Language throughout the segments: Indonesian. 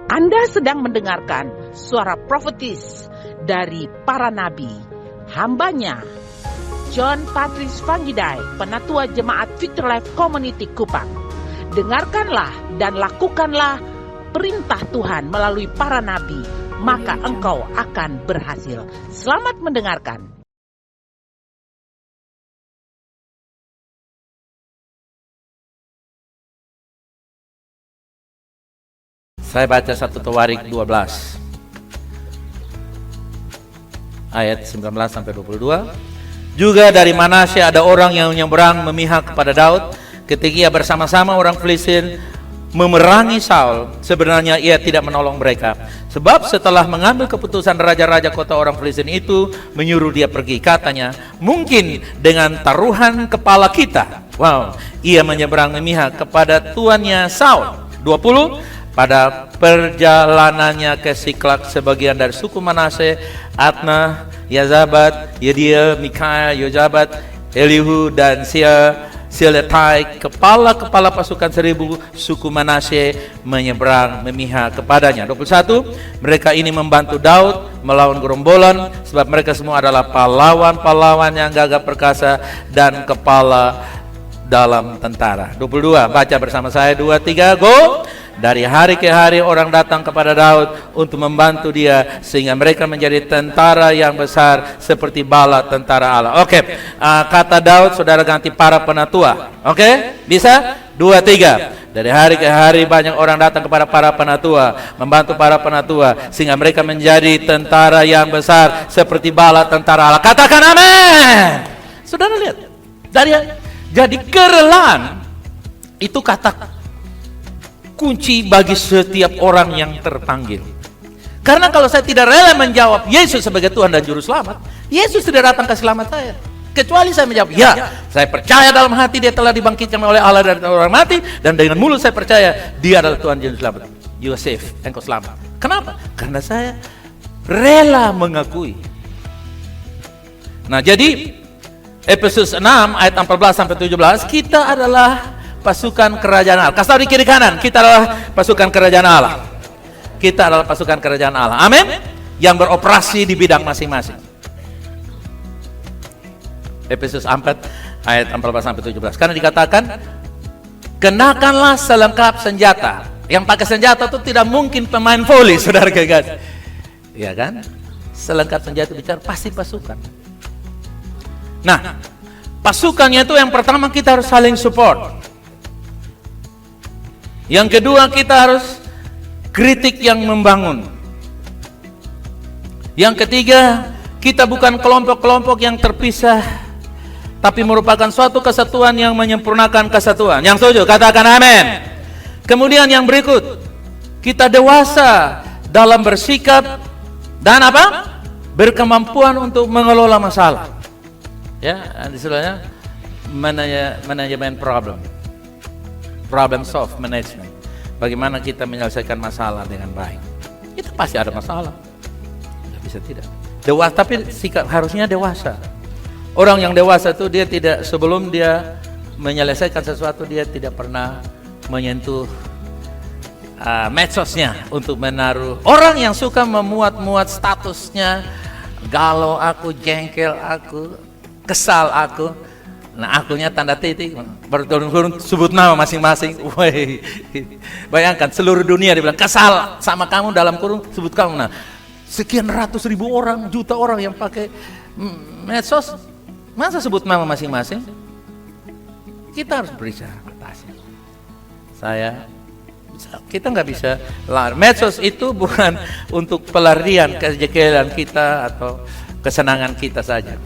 Anda sedang mendengarkan suara profetis dari para nabi, hambanya John Patrice Vanggidai, Penatua Jemaat Future Life Community Kupang. Dengarkanlah dan lakukanlah perintah Tuhan melalui para nabi, maka engkau akan berhasil. Selamat mendengarkan. Saya baca 1 Tawarik 12 ayat 19 sampai 22. Juga dari Manasye ada orang yang menyeberang memihak kepada Daud ketika ia bersama-sama orang Filistin memerangi Saul. Sebenarnya ia tidak menolong mereka, sebab setelah mengambil keputusan raja-raja kota orang Filistin itu menyuruh dia pergi, katanya, mungkin dengan taruhan kepala kita. Wow, ia menyeberang memihak kepada tuannya Saul. 20. Pada perjalanannya ke Siklak, sebagian dari suku Manasye, Adna, Yazabat, Yediel, Mikael, Yozabat, Elihu, dan Siletai, kepala-kepala pasukan 1000 suku Manasye, menyeberang memihak kepadanya. 21. Mereka ini membantu Daud melawan gerombolan, sebab mereka semua adalah pahlawan-pahlawan yang gagah perkasa dan kepala dalam tentara. 22. Baca bersama saya, 2, 3, go! Dari hari ke hari orang datang kepada Daud untuk membantu dia, sehingga mereka menjadi tentara yang besar seperti bala tentara Allah. Oke, kata Daud, saudara ganti para penatua. Oke, bisa? 2, 3. Dari hari ke hari banyak orang datang kepada para penatua, membantu para penatua, sehingga mereka menjadi tentara yang besar seperti bala tentara Allah. Katakan amin. Saudara lihat, jadi kerelaan itu kata kunci bagi setiap orang yang terpanggil. Karena kalau saya tidak rela menjawab Yesus sebagai Tuhan dan Juru Selamat, Yesus tidak datang ke selamat saya. Kecuali saya menjawab, ya, saya percaya dalam hati dia telah dibangkitkan oleh Allah dari orang mati, dan dengan mulut saya percaya dia adalah Tuhan Juru Selamat. You are safe, engkau selamat. Kenapa? Karena saya rela mengakui. Nah, jadi Efesus 6 ayat 14 sampai 17, kita adalah pasukan kerajaan Allah. Kasih tahu di kiri kanan, kita adalah pasukan kerajaan Allah. Kita adalah pasukan kerajaan Allah. Amin. Yang beroperasi di bidang masing-masing. Efesus 4 ayat 14 sampai 17. Karena dikatakan, kenakanlah selengkap senjata. Yang pakai senjata itu tidak mungkin pemain voli, saudara kekasih. Iya kan? Selengkap senjata bicara pasti pasukan. Nah, pasukannya itu yang pertama kita harus saling support. Yang kedua, kita harus kritik yang membangun. Yang ketiga, kita bukan kelompok-kelompok yang terpisah, tapi merupakan suatu kesatuan yang menyempurnakan kesatuan. Yang setuju, katakan amin. Kemudian yang berikut, kita dewasa dalam bersikap dan apa? Berkemampuan untuk mengelola masalah. Ya, istilahnya manajemen problem solve management. Bagaimana kita menyelesaikan masalah dengan baik. Itu pasti ada masalah, nggak bisa tidak. Dewasa, tapi sikap harusnya dewasa. Orang yang dewasa itu dia tidak, sebelum dia menyelesaikan sesuatu, dia tidak pernah menyentuh medsosnya untuk menaruh. Orang yang suka memuat-muat statusnya, galau aku, jengkel aku, kesal aku. Nah, akunya tanda titik, berturun-turun sebut nama masing-masing. Woi, bayangkan seluruh dunia dibilang kesal sama kamu, dalam kurung sebut kamu. Nah, sekian ratus ribu orang, juta orang yang pakai medsos, masa sebut nama masing-masing? Kita harus berusaha atasi. Kita nggak bisa lari. Medsos itu bukan untuk pelarian kejekelan kita atau kesenangan kita saja.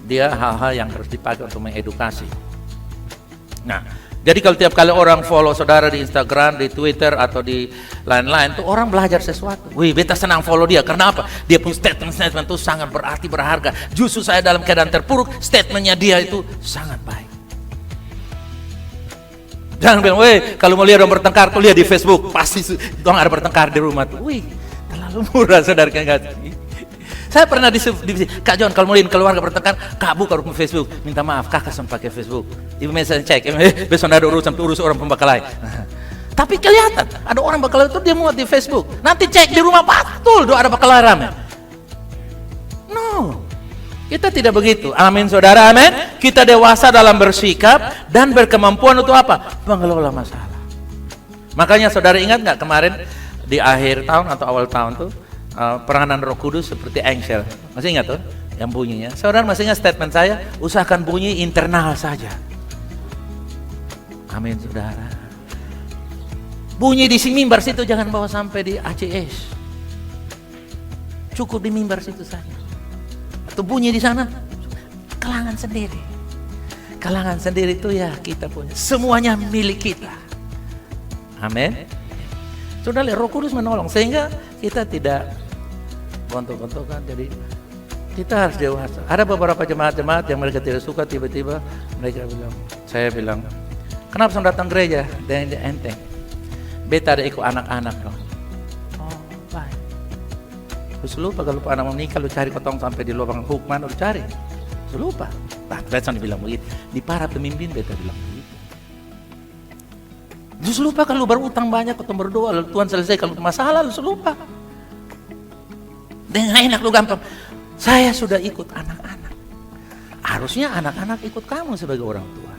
Dia hal-hal yang harus dipakai untuk mengedukasi. Nah, jadi kalau tiap kali orang follow saudara di Instagram, di Twitter, atau di lain-lain, tuh orang belajar sesuatu. Wih, beta senang follow dia. Karena apa? Dia punya statement itu sangat berarti, berharga. Justru saya dalam keadaan terpuruk, statementnya dia itu sangat baik. Jangan bilang, wih, kalau mau lihat orang bertengkar, tuh lihat di Facebook. Pasti orang ada bertengkar di rumah tuh. Wih, terlalu murah saudara kan. Saya pernah di Kak John, kalau mau lihat keluarga bertengkar, Kak buka rukun Facebook, minta maaf, kakak sempat pakai Facebook. Ibu saya cek, besok ada urusan urus orang pembakalan. Tapi kelihatan, ada orang bakal itu dia muat di Facebook. Nanti cek di rumah, betul doa ada bakal rame. No, kita tidak begitu. Amin saudara, amin. Kita dewasa dalam bersikap dan berkemampuan untuk apa? Mengelola masalah. Makanya saudara ingat nggak kemarin di akhir tahun atau awal tahun tuh peranan Roh Kudus seperti engsel. Masih ingat tuh yang bunyinya? Saudara masih ingat statement saya? Usahakan bunyi internal saja. Amin saudara. Bunyi di mimbar situ jangan bawa sampai di ACS. Cukup di mimbar situ saja. Atau bunyi di sana, kalangan sendiri. Kalangan sendiri itu ya kita punya. Semuanya milik kita. Amin. Sudah lihat Roh Kudus menolong sehingga kita tidak gontok-gontokan. Jadi kita harus dewasa. Ada beberapa jemaat-jemaat yang mereka tidak suka, tiba-tiba mereka bilang, saya bilang, kenapa saya datang gereja dengan enteng? Beta ada ikut anak-anak dong. Oh, baik. Terus lupa kalau anak mau nikah, lu cari potong sampai di lubang hukman, lu cari. Terus lupa. Nah, beta bilang begitu. Di para pemimpin beta bilang begitu. Terus lupa kalau berutang banyak, ketemu berdoa, lalu Tuhan selesai kalau masalah, lu lupa. Dengan enak lu gampang. Saya sudah ikut anak-anak. Harusnya anak-anak ikut kamu sebagai orang tua.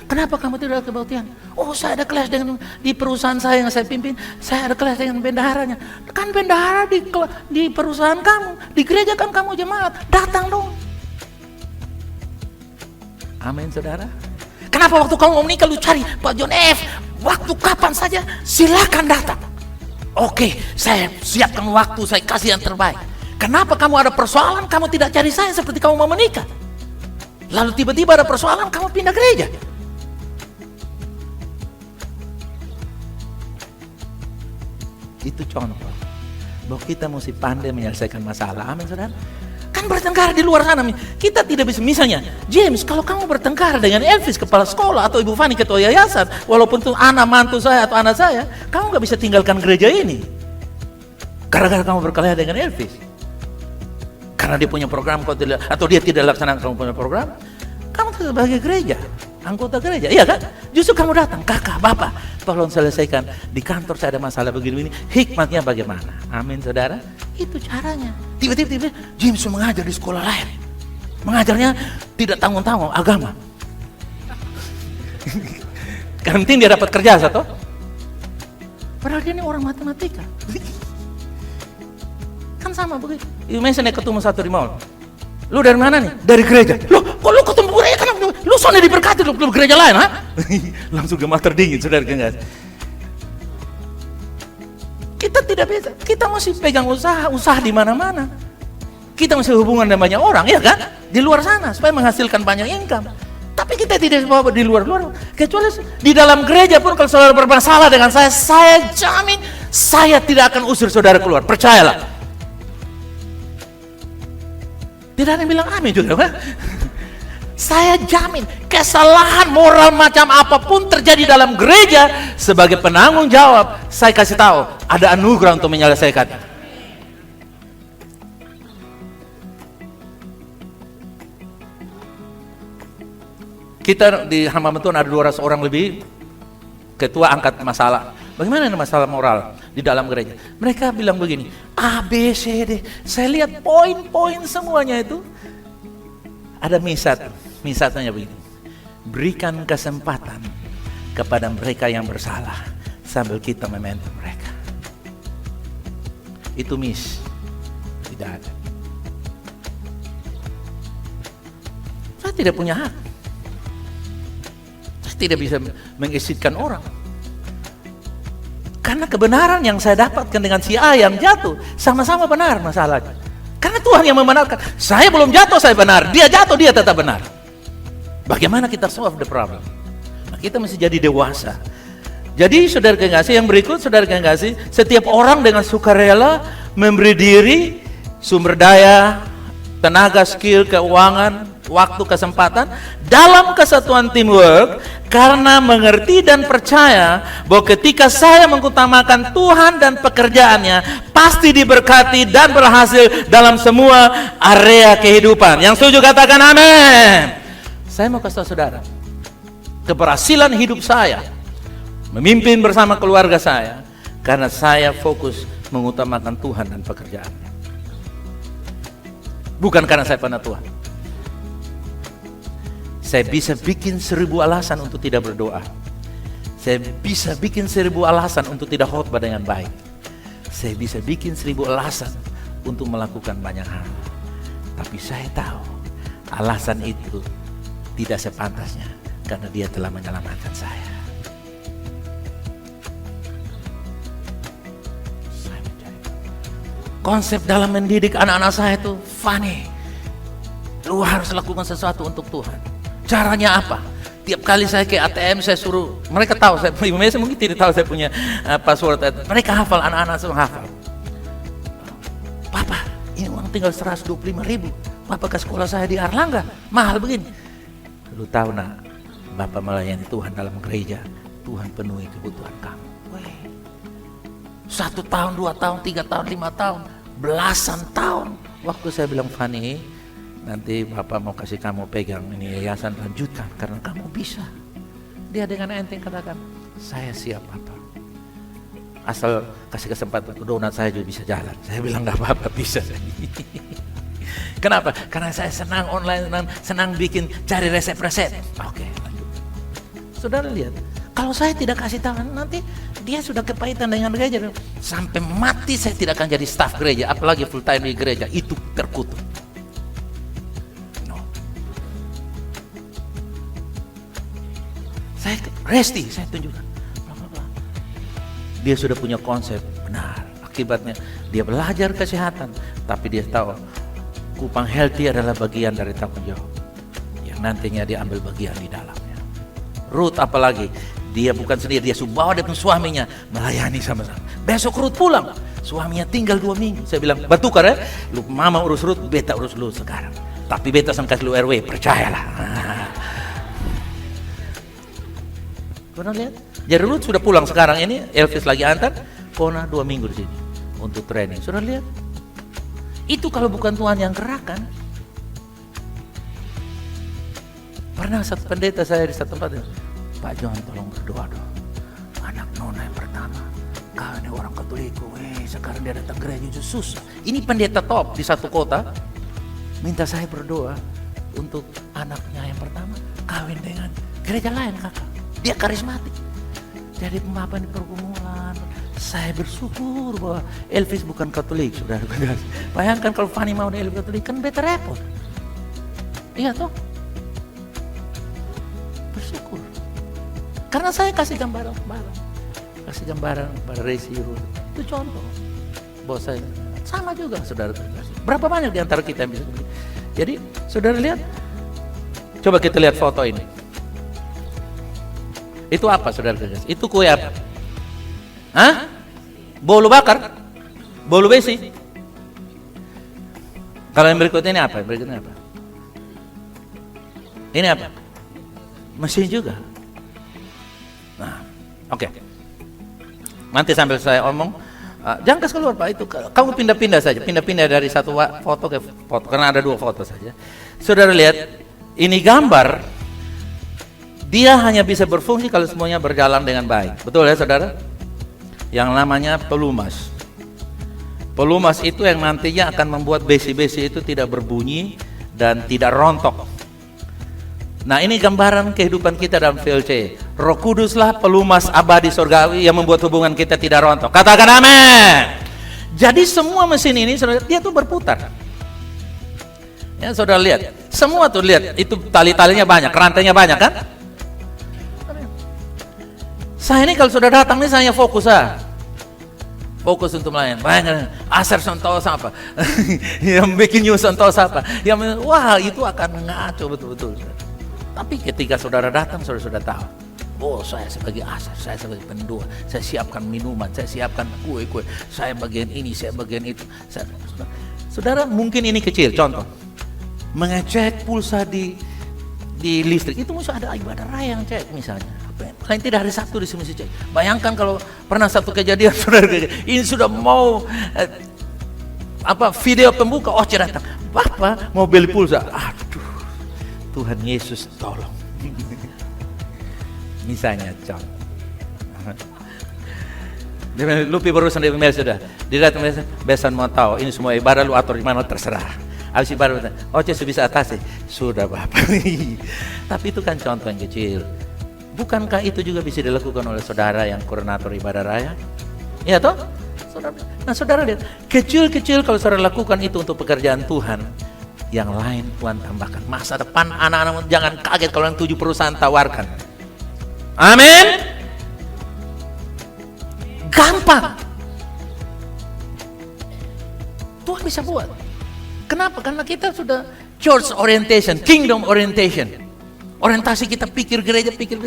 Kenapa kamu tidak ada kebaktian? Oh, saya ada kelas dengan di perusahaan saya yang saya pimpin. Saya ada kelas dengan bendaharanya. Kan bendahara di perusahaan kamu, di gereja kan kamu jemaat. Datang dong. Amin saudara. Kenapa waktu kamu mau menikah lu cari Pak John F? Waktu kapan saja silakan datang. Oke, saya siapkan waktu, saya kasih yang terbaik. Kenapa kamu ada persoalan kamu tidak cari saya seperti kamu mau menikah? Lalu tiba-tiba ada persoalan, kamu pindah gereja. Itu contoh bahwa kita mesti pandai menyelesaikan masalah. Amin saudara. Kan bertengkar di luar sana. Kita tidak bisa, misalnya James, kalau kamu bertengkar dengan Elvis kepala sekolah atau Ibu Fani ketua yayasan, walaupun itu anak mantu saya atau anak saya, kamu gak bisa tinggalkan gereja ini gara-gara kamu berkelahi dengan Elvis. Karena dia punya program atau dia tidak laksanakan kamu punya program, kamu sebagai gereja, anggota gereja, iya kan? Justru kamu datang, kakak, bapak, tolong selesaikan di kantor saya ada masalah begini-begini, hikmatnya bagaimana? Amin saudara, itu caranya. Tiba-tiba James mengajar di sekolah lain, mengajarnya tidak tanggung-tanggung agama. Kan penting dia dapat kerja satu, padahal dia ini orang matematika. Kan sama begitu. Misalnya ketemu satu di mall. Lu dari mana nih? Dari gereja. Loh, kok lu ketemu gereja? Kenapa? Lu soalnya diberkati lu gereja lain, ha? Langsung gemar terdingin, saudara gengas. Kita tidak bisa. Kita mesti pegang usaha di mana-mana. Kita mesti hubungan dengan banyak orang, ya kan? Di luar sana supaya menghasilkan banyak income. Tapi kita tidak bawa di luar-luar. Kecuali di dalam gereja pun kalau saudara bermasalah dengan saya jamin saya tidak akan usir saudara keluar. Percayalah. Tidak ada yang bilang amin juga, kan? Saya jamin kesalahan moral macam apapun terjadi dalam gereja, sebagai penanggung jawab saya kasih tahu ada anugerah untuk menyelesaikannya. Kita di hamba Tuhan ada 200 orang lebih, ketua angkat masalah. Bagaimana masalah moral di dalam gereja? Mereka bilang begini, A, B, C, D. Saya lihat poin-poin semuanya itu. Ada misatnya begini. Berikan kesempatan kepada mereka yang bersalah sambil kita membantu mereka. Itu tidak ada. Saya tidak punya hak. Saya tidak bisa mengizinkan orang. Karena kebenaran yang saya dapatkan dengan si A yang jatuh sama-sama benar masalahnya. Karena Tuhan yang membenarkan. Saya belum jatuh, saya benar. Dia jatuh, dia tetap benar. Bagaimana kita solve the problem? Nah, kita mesti jadi dewasa. Jadi saudara kekasih yang berikut, saudara kekasih, setiap orang dengan sukarela memberi diri, sumber daya, tenaga, skill, keuangan, waktu, kesempatan dalam kesatuan teamwork, karena mengerti dan percaya bahwa ketika saya mengutamakan Tuhan dan pekerjaannya, pasti diberkati dan berhasil dalam semua area kehidupan. Yang setuju katakan amin. Saya mau kasih tahu saudara, keberhasilan hidup saya memimpin bersama keluarga saya, karena saya fokus mengutamakan Tuhan dan pekerjaannya. Bukan karena saya penatua. Saya bisa bikin 1000 alasan untuk tidak berdoa. Saya bisa bikin 1000 alasan untuk tidak khotbah dengan baik. Saya bisa bikin 1000 alasan untuk melakukan banyak hal. Tapi saya tahu alasan itu tidak sepantasnya, karena Dia telah menyelamatkan saya. Konsep dalam mendidik anak-anak saya itu funny. Lu harus lakukan sesuatu untuk Tuhan. Caranya apa? Tiap kali saya ke ATM, saya suruh, mereka tahu, saya mungkin tidak tahu saya punya password. Mereka hafal, anak-anak semua hafal. Papa, ini uang tinggal 125.000. Papa ke sekolah saya di Arlangga, mahal begini. Lu tahu nak, Bapak melayani Tuhan dalam gereja, Tuhan penuhi kebutuhan kamu. Weh. 1 tahun, 2 tahun, 3 tahun, 5 tahun, belasan tahun. Waktu saya bilang, Fani, nanti Bapak mau kasih kamu pegang ini yayasan, lanjutkan karena kamu bisa. Dia dengan enteng katakan, saya siap Bapak. Asal kasih kesempatan, donat saya juga bisa jalan. Saya bilang gak apa-apa, bisa. Kenapa? Karena saya senang online, senang bikin, cari resep-resep. Oke, lanjut. Saudara lihat, kalau saya tidak kasih tahu, nanti dia sudah kepahitan dengan gereja. Sampai mati saya tidak akan jadi staf gereja, apalagi full time di gereja. Itu terkutuk. No. Saya Resti, saya tunjukkan. Dia sudah punya konsep benar. Akibatnya dia belajar kesehatan, tapi dia tahu kupang healthy adalah bagian dari tanggung jawab yang nantinya dia ambil bagian di dalamnya. Ruth apalagi, dia bukan sendiri, dia suruh bawa dia suaminya melayani sama-sama. Besok Ruth pulang, suaminya tinggal 2 minggu. Saya bilang, batukar ya, lu mama urus Ruth, beta urus lu sekarang. Tapi beta akan kasih lu RW, percayalah. Pernah lihat? Jadi Ruth sudah pulang sekarang ini, Elvis lagi antar, Kona 2 minggu di sini untuk training. Sudah lihat? Itu kalau bukan Tuhan yang gerakkan. Pernah satu pendeta saya di satu tempat, Pak John tolong berdoa dong. Anak nona yang pertama, kawin orang Katolik, sekarang dia datang gereja susah. Ini pendeta top di satu kota, minta saya berdoa untuk anaknya yang pertama kawin dengan gereja lain kakak. Dia karismatik. Jadi pemahaman di pergumulan. Saya bersyukur bahwa Elvis bukan Katolik, saudara. Bayangkan kalau Fanny mau di Elvis Katolik, kan beta repot. Iya toh? Bersyukur. Karena saya kasih gambaran. Kasih gambaran pada Resi. Itu contoh. Bahwa saya sama juga, saudara. Berapa banyak di antara kita yang bisa begini. Jadi, saudara lihat. Coba kita lihat foto ini. Itu apa, saudara? Itu kue apa? Hah? Bolu bakar? Bolu besi? Kalau yang berikut ini apa? Berikutnya apa? Ini apa? Mesin juga. Nah, oke. Nanti sambil saya omong, jangan kasih keluar Pak, itu kamu pindah-pindah saja, pindah-pindah dari satu foto ke foto, karena ada 2 foto saja. Saudara lihat, ini gambar. Dia hanya bisa berfungsi kalau semuanya berjalan dengan baik. Betul ya saudara? Yang namanya pelumas. Pelumas itu yang nantinya akan membuat besi-besi itu tidak berbunyi dan tidak rontok. Nah ini gambaran kehidupan kita dalam VLC. Roh Kuduslah pelumas abadi surgawi yang membuat hubungan kita tidak rontok. Katakan amin. Jadi semua mesin ini saudara, dia tuh berputar. Ya saudara lihat, semua tuh lihat, itu tali-talinya banyak, rantainya banyak kan? Saya ini kalau sudah datang nih saya fokus fokus untuk melayani. Bayangkan Aser Santosa apa, yang bikin New Santosa apa, yang wah itu akan ngaco betul-betul. Tapi ketika saudara datang saudara sudah tahu, oh saya sebagai Aser, saya sebagai pendua, saya siapkan minuman, saya siapkan kue-kue, saya bagian ini, saya bagian itu. Saudara mungkin ini kecil, contoh mengecek pulsa di listrik itu mesti ada ibadah raya yang cek misalnya. Paling tidak hari Sabtu di sini cek. Bayangkan kalau pernah satu kejadian saudara, ini sudah mau video pembuka, datang, Bapak mau beli pulsa. Aduh, Tuhan Yesus tolong. Misalnya contoh. Dia bilang, Lupi berurusan dengan Mel sudah. Dia datang besan mau tahu, ini semua ibadah lu atur di mana terserah. Habis ibadah, Oce bisa atasi. Sudah Bapak. Tapi itu kan contoh yang kecil. Bukankah itu juga bisa dilakukan oleh saudara yang koordinator ibadah raya? Iya toh? Saudara. Nah saudara lihat, kecil-kecil kalau saudara lakukan itu untuk pekerjaan Tuhan, yang lain Tuhan tambahkan. Masa depan anak-anak jangan kaget kalau yang 7 perusahaan tawarkan. Amin. Gampang. Tuhan bisa buat. Kenapa? Karena kita sudah church orientation, kingdom orientation. Orientasi kita pikir gereja, pikir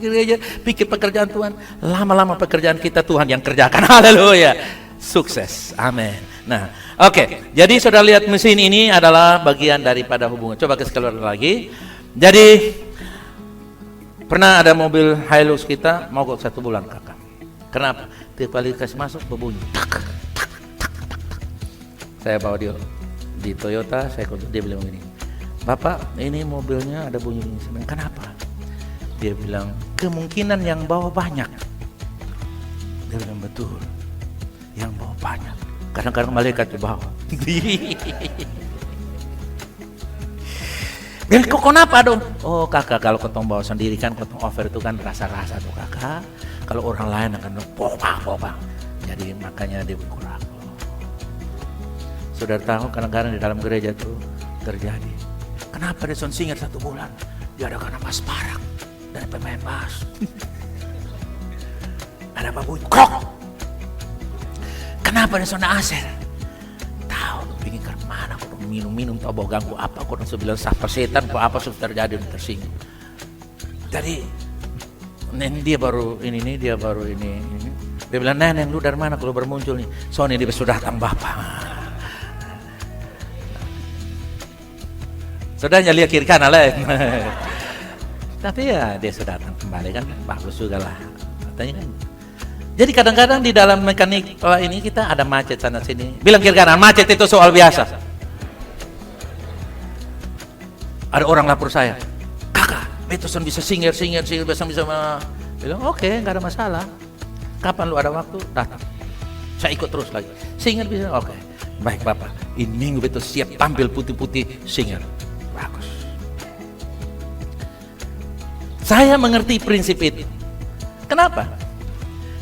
gereja, pikir pekerjaan Tuhan. Lama-lama pekerjaan kita Tuhan yang kerjakan. Haleluya. Sukses. Amin. Nah, oke. Jadi saudara lihat mesin ini adalah bagian daripada hubungan. Coba ke keluar lagi. Jadi pernah ada mobil Hilux kita mogok 1 bulan kakak. Kenapa? Tiap kali kasih masuk berbunyi. Tak, tak, tak, tak, tak. Saya bawa dia di Toyota, dia bilang begini, Bapak ini mobilnya ada bunyi ini. Kenapa? Dia bilang kemungkinan yang bawa banyak. Dia bilang betul, yang bawa banyak. Kadang-kadang malaikat di bawah. Bilang kok kenapa dong? Oh kakak, kalau ketong bawa sendiri kan ketong over itu kan rasa-rasa tuh kakak. Kalau orang lain akan popang. Jadi makanya dia berkurang. Saudara tahu kadang-kadang di dalam gereja itu terjadi. Kenapa dia singer 1 bulan? Dia ada karena Mas Parak dari pemain bass. Ada apa bunyi? Krok. Kenapa dia sona Aser? Tahu pingin ke mana? Kau minum tahu bawa ganggu apa? Kau bilang sapa setan apa sudah terjadi tersinggung. Jadi dia baru ini. Dia bilang, Neneng lu dari mana kalau bermuncul nih? Soalnya dia sudah datang Bapak. Saudaranya lihat kiri kanan lah. Tapi ya dia sudah datang kembali kan, bagus juga lah. Katanya kan. Jadi kadang-kadang di dalam mekanik ini kita ada macet sana sini. Bilang kiri kanan, macet itu soal biasa. Ada orang lapor saya, Peterson bisa singer bisa bilang oke, nggak ada masalah. Kapan lu ada waktu datang, saya ikut terus lagi. Singer bisa oke. Baik Bapak, ini minggu betul siap tampil putih-putih singer, bagus. Saya mengerti prinsip itu. Kenapa?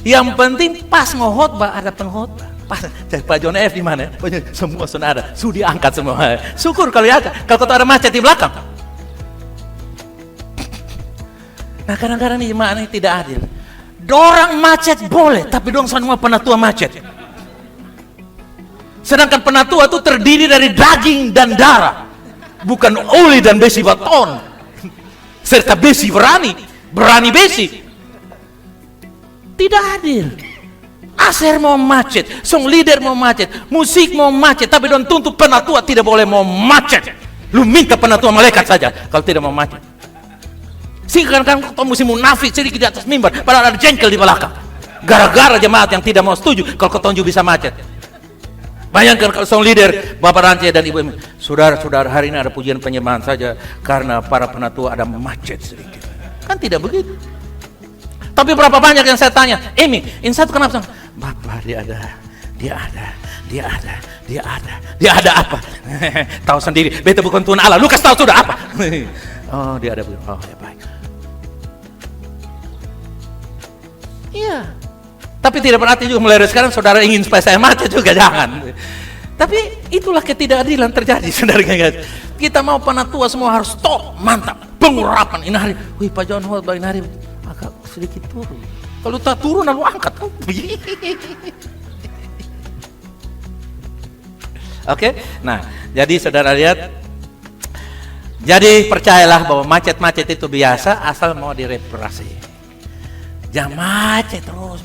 Yang penting pas khotbah ada pengkhotbah. Pas Pak John F di mana? Semua sudah ada, sudah diangkat semua. Syukur kalau ya, kalau ada macet di belakang. Nah kadang-kadang ini jemaah ini tidak adil. Dorang macet boleh, tapi dong semua penatua macet. Sedangkan penatua itu terdiri dari daging dan darah, bukan oli dan besi beton, serta besi berani besi. Tidak adil. Aser mau macet, song leader mau macet, musik mau macet, tapi dong tuntut penatua tidak boleh mau macet. Lu minta penatua malaikat saja kalau tidak mau macet. Sehingga kan kau mesti munafik sedikit di atas mimbar, padahal ada jengkel di belakang. Gara-gara jemaat yang tidak mau setuju kalau kau tunjuk bisa macet. Bayangkan kalau seorang leader, Bapak Rance dan Ibu, saudara-saudara hari ini ada pujian penyembahan saja karena para penatua ada macet sedikit. Kan tidak begitu. Tapi berapa banyak yang saya tanya, Emi, ini satu kenapa? Bapak dia ada apa? Tahu sendiri, beta bukan Tuhan Allah. Lu kasih tahu sudah apa? Oh dia ada begitu. Oh ya baik. Iya. Tapi tidak berarti juga mulai dari sekarang saudara ingin supaya saya mati juga, jangan. Tapi itulah ketidakadilan terjadi, saudara. Kita mau penatua semua harus top, mantap, pengurapan ini hari. Wih Pak John Holt ini hari agak sedikit turun. Kalau tak turun lalu angkat. Oke. Nah, jadi saudara lihat. Jadi percayalah bahwa macet-macet itu biasa asal mau direparasi. Jangan macet terus.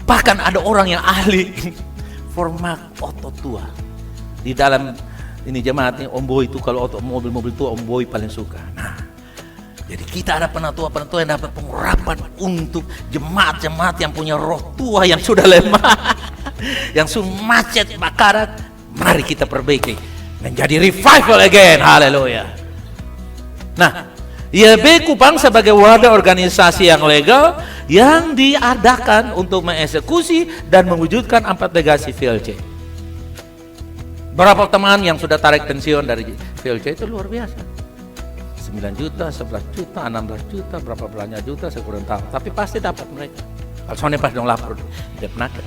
Bahkan ada orang yang ahli format otot tua. Di dalam ini jemaat ini Om Boy itu kalau otot mobil tua Om Boy paling suka. Nah, jadi kita ada penatua-penatua yang dapat pengurapan untuk jemaat-jemaat yang punya roh tua yang sudah lemah, yang sudah macet bakarat. Mari kita perbaiki menjadi revival again. Haleluya. Nah, YB Kupang sebagai wadah organisasi yang legal yang diadakan untuk mengeksekusi dan mewujudkan 4 legasi VLC. Berapa teman yang sudah tarik pensiun dari VLC itu luar biasa. 9 juta, 11 juta, 16 juta, berapa belanja juta saya kurang tahu. Tapi pasti dapat mereka. Kalau soalnya pas dong lapor Depnaker.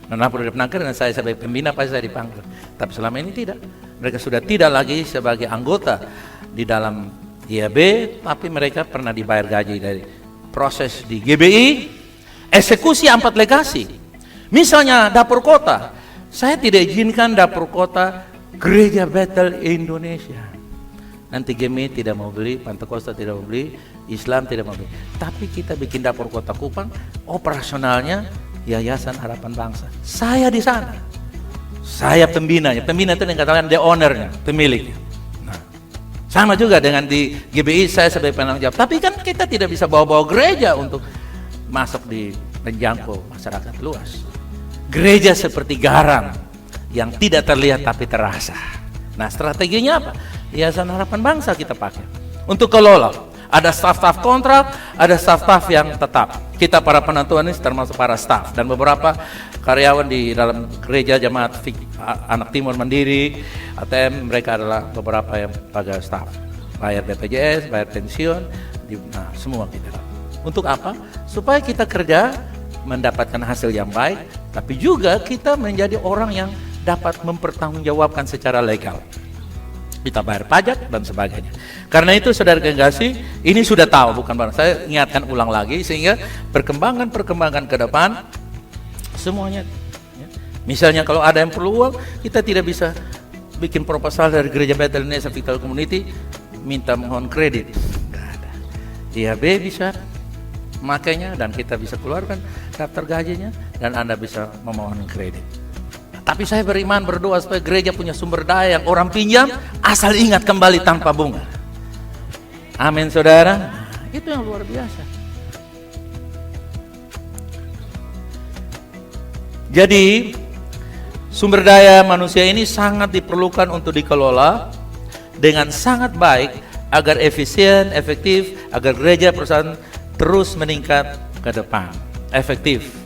Dan lapor Depnaker dan saya sebagai pembina pasti saya dipanggil. Tapi selama ini tidak. Mereka sudah tidak lagi sebagai anggota di dalam YB, tapi mereka pernah dibayar gaji dari proses di GBI, eksekusi 4 legasi. Misalnya dapur kota, saya tidak izinkan dapur kota Gereja Bethel Indonesia. Nanti GMI tidak mau beli, Pantekosta tidak mau beli, Islam tidak mau beli. Tapi kita bikin dapur kota Kupang, operasionalnya Yayasan Harapan Bangsa. Saya di sana, saya pembinanya. Pembina itu yang katakan the ownernya, pemiliknya. Sama juga dengan di GBI saya sebagai penanggung jawab. Tapi kan kita tidak bisa bawa-bawa gereja untuk masuk di menjangkau masyarakat luas. Gereja seperti garam yang tidak terlihat tapi terasa. Nah, strateginya apa? Yayasan Harapan Bangsa kita pakai untuk kelola. Ada staf-staf kontrak, ada staf-staf yang tetap. Kita para penentuan ini termasuk para staf dan beberapa karyawan di dalam gereja jemaat Anak Timur Mandiri, ATM, mereka adalah beberapa yang pakai staf. Bayar BPJS, bayar pensiun, nah semua kita. Untuk apa? Supaya kita kerja mendapatkan hasil yang baik, tapi juga kita menjadi orang yang dapat mempertanggungjawabkan secara legal. Kita bayar pajak dan sebagainya. Karena itu saudara kekasih, ini sudah tahu bukan barang. Saya ingatkan ulang lagi sehingga perkembangan ke depan semuanya. Ya. Misalnya kalau ada yang perlu uang, kita tidak bisa bikin proposal dari Gereja Bethel Indonesia Vital Community minta mohon kredit. Tidak ada. IAB bisa makanya dan kita bisa keluarkan daftar gajinya dan Anda bisa memohon kredit. Tapi saya beriman berdoa supaya gereja punya sumber daya yang orang pinjam asal ingat kembali tanpa bunga. Amin saudara. Itu yang luar biasa. Jadi sumber daya manusia ini sangat diperlukan untuk dikelola dengan sangat baik agar efisien, efektif, agar gereja perusahaan terus meningkat ke depan. Efektif.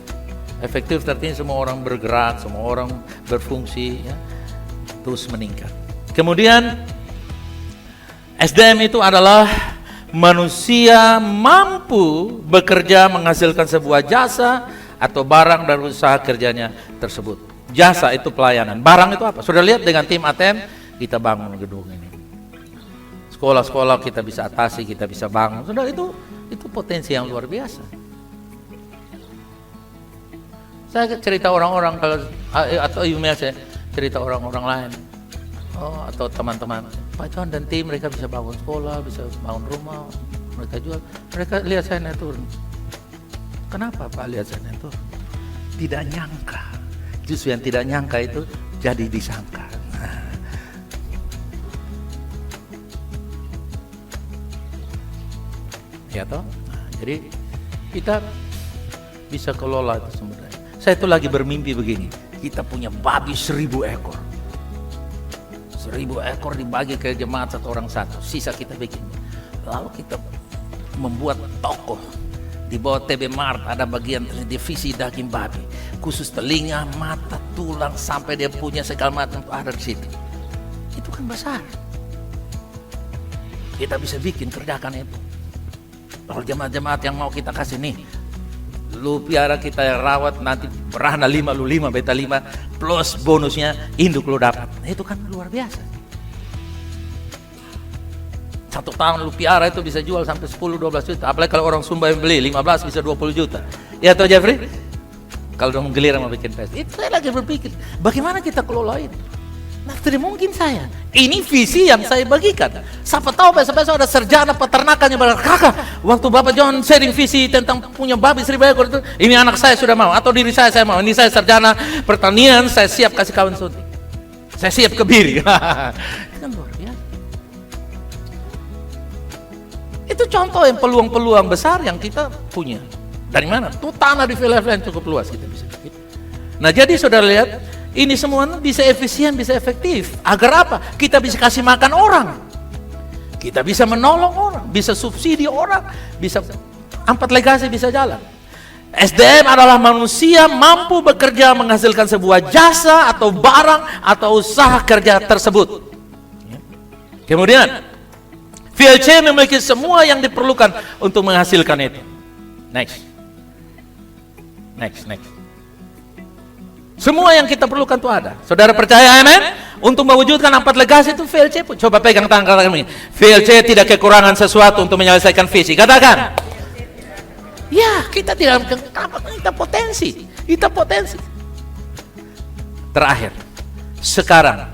Efektif artinya semua orang bergerak, semua orang berfungsi, ya, terus meningkat. Kemudian SDM itu adalah manusia mampu bekerja menghasilkan sebuah jasa atau barang dari usaha kerjanya tersebut. Jasa itu pelayanan, barang itu apa? Sudah lihat dengan tim ATM kita bangun gedung ini. Sekolah-sekolah kita bisa atasi, kita bisa bangun. Sudah itu potensi yang luar biasa. Saya cerita orang-orang kalau atau email saya cerita orang-orang lain, atau teman-teman, Pak John dan tim mereka bisa bangun sekolah, bisa bangun rumah, mereka jual, mereka lihat saya naik turun. Kenapa Pak lihat saya naik turun? Tidak nyangka, justru yang tidak nyangka itu jadi disangka. Ya toh, jadi kita bisa kelola itu sebenarnya. Saya itu lagi bermimpi begini, kita punya babi 1000 ekor. 1000 ekor dibagi ke jemaat satu orang satu, sisa kita bikin. Lalu kita membuat toko di bawah TB Mart, ada bagian divisi daging babi, khusus telinga, mata, tulang, sampai dia punya segala macam ada di situ. Itu kan besar. Kita bisa bikin kerjakan itu. Kalau jemaat-jemaat yang mau kita kasih nih, lu piara kita rawat nanti berahna 5 lu 5 beta 5 plus bonusnya induk lu dapat. Itu kan luar biasa. 1 tahun lu piara itu bisa jual sampai 10-12 juta. Apalagi kalau orang Sumba yang beli 15 bisa 20 juta. Ya toh Jeffrey? Kalau dong giliran mau bikin pesta. Itu saya lagi berpikir, bagaimana kita kelola ini? Nah, tidak mungkin saya. Ini visi yang saya bagikan. Siapa tahu besok-besok ada sarjana peternakan yang bilang, kakak, waktu Bapak John sharing visi tentang punya babi 1000 ekor itu, ini anak saya sudah mau, atau diri saya mau. Ini saya sarjana pertanian, saya siap kasih kawin suntik. Saya siap kebiri. Itu kan luar biasa. Itu contoh yang peluang-peluang besar yang kita punya. Dari mana? Tuh tanah di Philadelphia cukup luas kita bisa bikin. Nah, jadi saudara lihat, ini semua bisa efisien, bisa efektif. Agar apa? Kita bisa kasih makan orang. Kita bisa menolong orang, bisa subsidi orang, bisa 4 legasi bisa jalan. SDM adalah manusia mampu bekerja menghasilkan sebuah jasa atau barang atau usaha kerja tersebut. Kemudian VLC memiliki semua yang diperlukan untuk menghasilkan itu. Next. Semua yang kita perlukan itu ada. Saudara percaya, amen? Untuk mewujudkan 4 legasi itu VLC pun. Coba pegang tangan katakan begini. VLC tidak kekurangan sesuatu untuk menyelesaikan visi. Katakan. Ya, kita tidak, kita potensi. Terakhir, sekarang.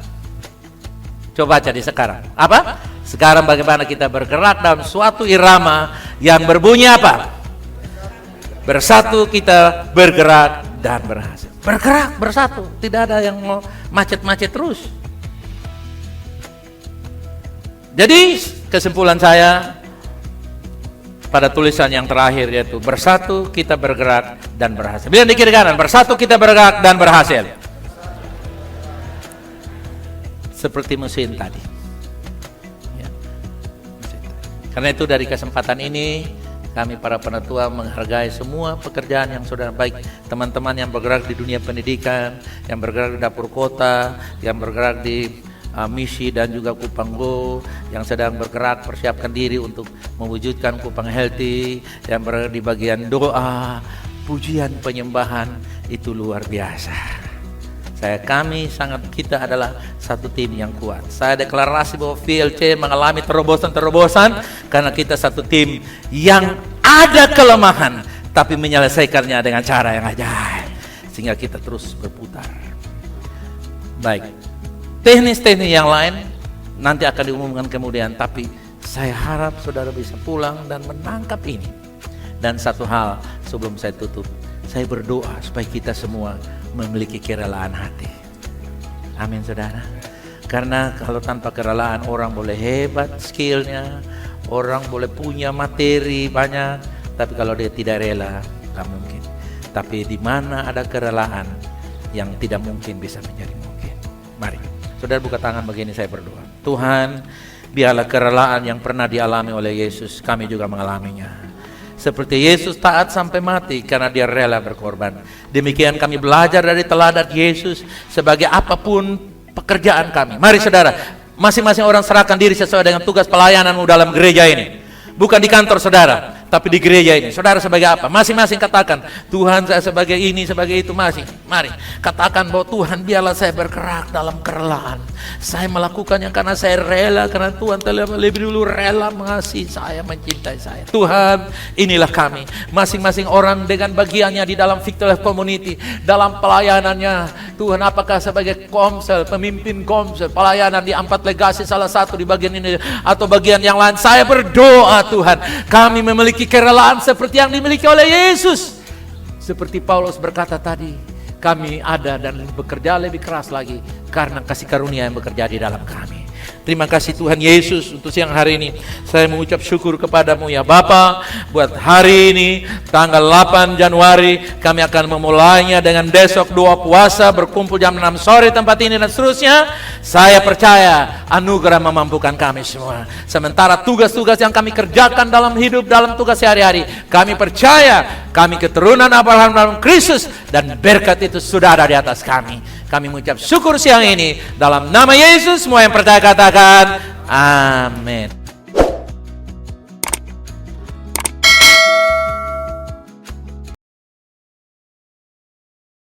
Coba baca di sekarang. Apa? Sekarang bagaimana kita bergerak dalam suatu irama yang berbunyi apa? Bersatu kita bergerak dan berhasil. Bergerak bersatu, tidak ada yang mau macet-macet terus. Jadi kesimpulan saya pada tulisan yang terakhir yaitu bersatu kita bergerak dan berhasil. Bilang di kiri kanan, bersatu kita bergerak dan berhasil. Seperti mesin tadi. Ya. Karena itu dari kesempatan ini kami para penatua menghargai semua pekerjaan yang saudara, baik teman-teman yang bergerak di dunia pendidikan, yang bergerak di dapur kota, yang bergerak di misi dan juga Kupang Go, yang sedang bergerak persiapkan diri untuk mewujudkan Kupang Healthy, yang berada di bagian doa, pujian, penyembahan, itu luar biasa. Kita adalah satu tim yang kuat. Saya deklarasi bahwa VLC mengalami terobosan-terobosan karena kita satu tim yang ada kelemahan tapi menyelesaikannya dengan cara yang ajaib sehingga kita terus berputar. Baik, teknis-teknis yang lain nanti akan diumumkan kemudian, tapi saya harap saudara bisa pulang dan menangkap ini. Dan satu hal sebelum saya tutup, saya berdoa supaya kita semua memiliki kerelaan hati. Amin saudara. Karena kalau tanpa kerelaan orang boleh hebat skillnya, orang boleh punya materi banyak, tapi kalau dia tidak rela, nggak mungkin. Tapi di mana ada kerelaan, yang tidak mungkin bisa menjadi mungkin. Mari, saudara buka tangan begini, saya berdoa. Tuhan, biarlah kerelaan yang pernah dialami oleh Yesus, kami juga mengalaminya. Seperti Yesus taat sampai mati karena dia rela berkorban. Demikian kami belajar dari teladan Yesus sebagai apapun pekerjaan kami. Mari saudara, masing-masing orang serahkan diri sesuai dengan tugas pelayananmu dalam gereja ini. Bukan di kantor saudara, tapi di gereja ini. Saudara sebagai apa? Masing-masing katakan, Tuhan saya sebagai ini, sebagai itu. Mari katakan bahwa Tuhan biarlah saya bergerak dalam kerelaan. Saya melakukannya karena saya rela, karena Tuhan telah lebih dulu rela mengasihi saya, mencintai saya. Tuhan, inilah kami. Masing-masing orang dengan bagiannya di dalam Victor Life Community, dalam pelayanannya. Tuhan, apakah sebagai komsel, pemimpin komsel, pelayanan di 4 legasi salah satu di bagian ini atau bagian yang lain, saya berdoa Tuhan, kami memiliki kerelaan seperti yang dimiliki oleh Yesus. Seperti Paulus berkata tadi, kami ada dan bekerja lebih keras lagi karena kasih karunia yang bekerja di dalam kami. Terima kasih Tuhan Yesus untuk siang hari ini. Saya mengucap syukur kepadamu ya Bapa, buat hari ini tanggal 8 Januari kami akan memulainya dengan besok doa puasa, berkumpul jam 6 sore tempat ini dan seterusnya. Saya percaya anugerah memampukan kami semua. Sementara tugas-tugas yang kami kerjakan dalam hidup, dalam tugas sehari-hari, kami percaya kami keturunan Abraham dalam Kristus dan berkat itu sudah ada di atas kami. Kami mengucap syukur siang ini dalam nama Yesus. Semua yang percaya katakan amin.